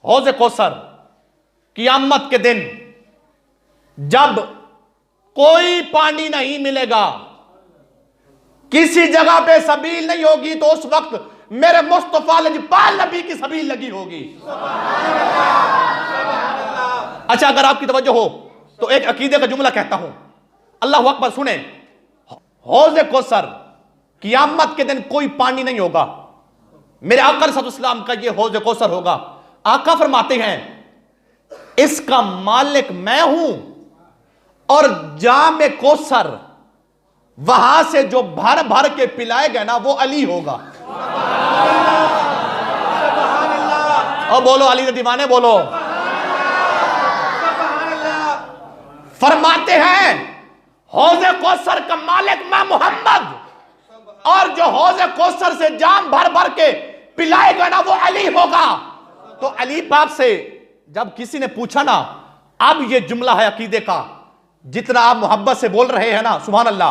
हौज़ कौसर क़यामत के दिन जब कोई पानी नहीं मिलेगा, किसी जगह पे सबील नहीं होगी, तो उस वक्त मेरे मुस्तफा लजपाल नबी की सबील लगी होगी। अच्छा, अगर आपकी तवज्जो हो तो एक अकीदे का जुमला कहता हूं, अल्लाह अकबर। सुने, हौज़ कौसर क़यामत के दिन कोई पानी नहीं होगा, मेरे आका अलैहिस्सलाम का ये हौज़ कौसर होगा। आका फरमाते हैं इसका मालिक मैं हूं और जाम कौसर वहां से जो भर भर के पिलाएगा ना वो अली होगा। और बोलो अली के दीवाने बोलो। फरमाते हैं हौज़े कौसर का मालिक मैं मोहम्मद, और जो हौज़े कौसर से जाम भर भर के पिलाएगा ना वो अली होगा। तो अली पाक से जब किसी ने पूछा ना, अब ये जुमला है अकीदे का, जितना आप मोहब्बत से बोल रहे हैं ना, सुभान अल्लाह,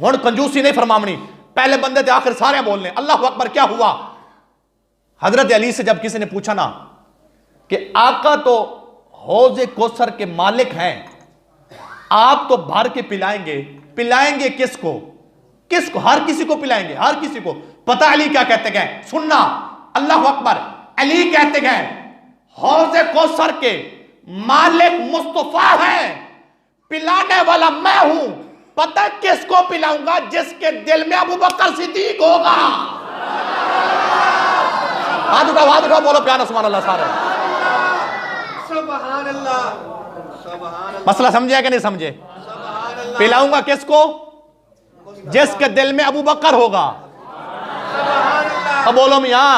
हुण कंजूसी नहीं फरमावनी, पहले बंदे थे आखिर सारे बोलने। अल्लाह अकबर। क्या हुआ? हजरत अली से जब किसी ने पूछा ना कि आका तो हौज़े कौसर के मालिक हैं, आप तो भर के पिलाएंगे, पिलाएंगे किसको? किसको? हर किसी को पिलाएंगे, हर किसी को। पता अली क्या कहते गए? सुनना, अल्लाह अकबर। अली कहते गए हौज़े कौसर के मालिक मुस्तफा है, पिलाने वाला मैं हूं। पता किसको पिलाऊंगा? जिसके दिल में अबू बकर सिद्दीक होगा। हाथ उठाओ, हाथ उठाओ, बोलो प्यारा सुभान अल्लाह सारे। सुभान अल्लाह, सुभान अल्लाह। मसला समझे कि नहीं समझे? पिलाऊंगा किसको? जिसके दिल में अबू बकर होगा। अब बोलो मियां,